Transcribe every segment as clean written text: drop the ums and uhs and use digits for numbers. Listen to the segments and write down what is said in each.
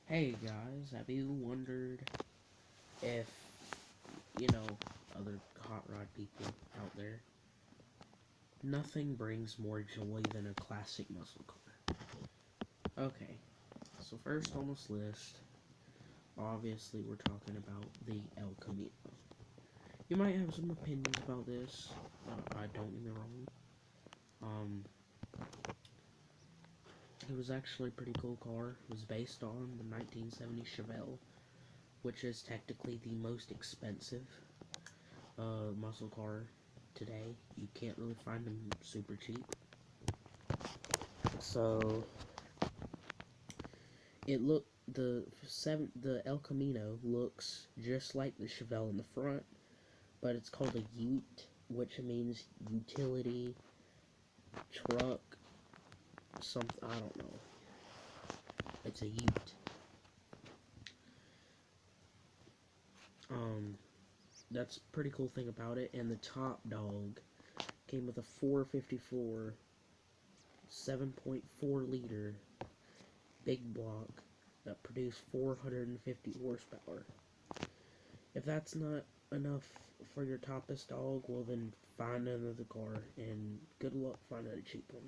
Hey guys, have you wondered if, other hot rod people out there, nothing brings more joy than a classic muscle car? Okay, so first on this list, obviously we're talking about the El Camino. You might have some opinions about this, I don't get me wrong. Um, it was actually a pretty cool car. It was based on the 1970 Chevelle, which is technically the most expensive muscle car today. You can't really find them super cheap. So the El Camino looks just like the Chevelle in the front, but it's called a Ute, which means utility truck. Something I don't know. It's a Ute. Um, that's a pretty cool thing about it. And the top dog came with a 454 7.4 liter big block that produced 450 horsepower. If that's not enough for your toppest dog, well then find another car and good luck finding a cheap one.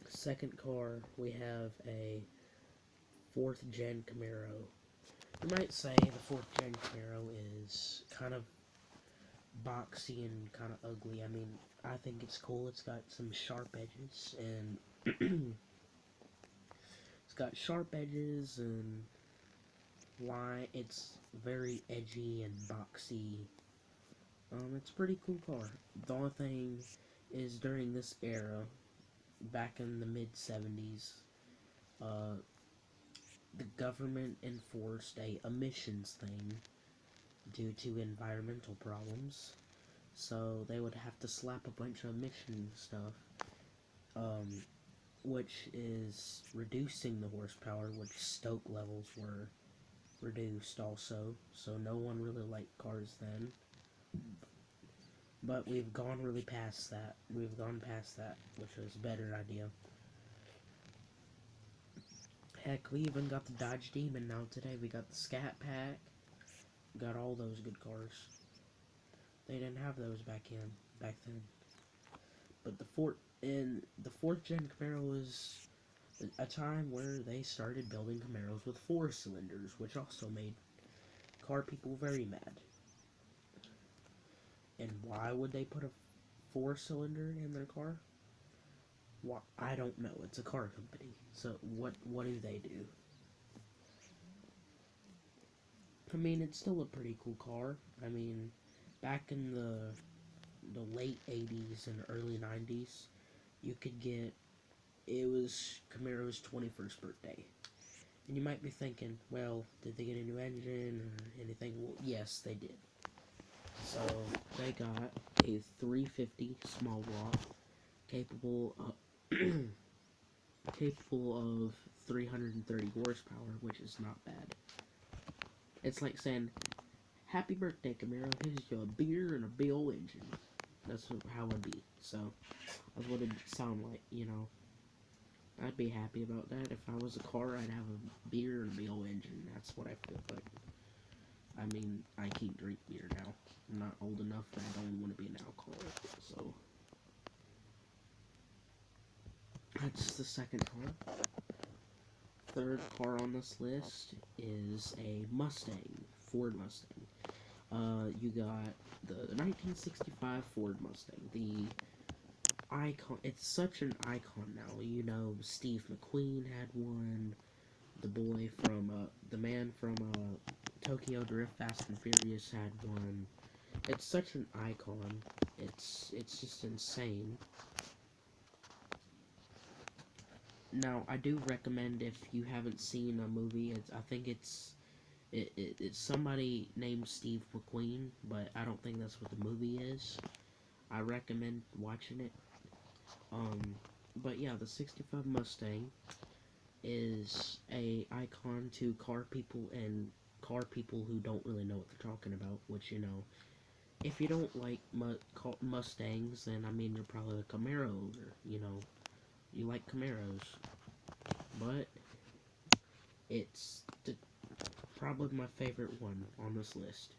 Second car, we have a 4th gen Camaro. You might say the 4th gen Camaro is kind of boxy and kind of ugly. I mean, I think it's cool. It's got some sharp edges and it's got sharp edges and line. It's very edgy and boxy. It's a pretty cool car. The only thing is during this era, back in the mid 70s, uh, the government enforced a emissions thing due to environmental problems. So they would have to slap a bunch of emission stuff, um, which is reducing the horsepower, which stoke levels were reduced also. So no one really liked cars then. But we've gone really past that. We've gone past that, which was a better idea. Heck, we even got the Dodge Demon now today. We got the Scat Pack. Got all those good cars. They didn't have those back then. But the fourth gen Camaro was a time where they started building Camaros with 4 cylinders, which also made car people very mad. And why would they put a 4 cylinder in their car? Well, I don't know. It's a car company. So what do they do? I mean, it's still a pretty cool car. I mean, back in the late 80s and early 90s, you could get it was Camaro's 21st birthday. And you might be thinking, well, did they get a new engine or anything? Well, yes, they did. So, they got a 350 small block capable of capable of 330 horsepower, which is not bad. It's like saying, "Happy birthday, Camaro! Here's your beer and a big old engine." That's how it'd be. So that's what it'd sound like. I'd be happy about that. If I was a car, I'd have a beer and a big old engine. That's what I feel like. I mean, I can't drink beer now. I'm not old enough that I don't want to be an alcoholic. So that's the second car. Third car on this list is a Mustang, Ford Mustang. You got the 1965 Ford Mustang, the icon. It's such an icon now. Steve McQueen had one. The man from Tokyo Drift Fast and Furious had one. It's such an icon. It's just insane. Now, I do recommend if you haven't seen a movie. I think it's somebody named Steve McQueen, but I don't think that's what the movie is. I recommend watching it. Um, but yeah, the '65 Mustang is a icon to car people and car people who don't really know what they're talking about. Which if you don't like Mustangs, then I mean you're probably a Camaro owner. You like Camaros, but It's probably my favorite one on this list.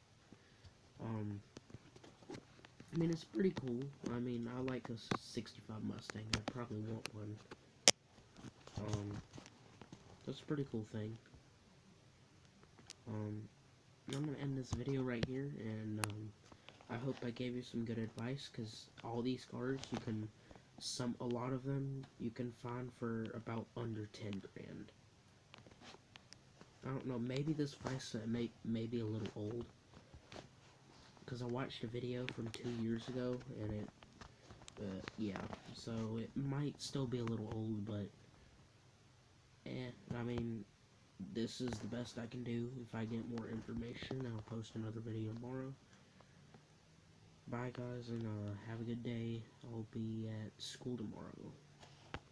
I mean, it's pretty cool. I mean, I like a 65 Mustang. I probably want one. That's a pretty cool thing. I'm gonna end this video right here, and I hope I gave you some good advice, because all these cars, a lot of them, you can find for about under 10 grand. I don't know, maybe this price may be a little old, because I watched a video from 2 years ago, and yeah, so it might still be a little old, but, I mean, this is the best I can do. If I get more information, I'll post another video tomorrow. Bye, guys, and have a good day. I'll be at school tomorrow.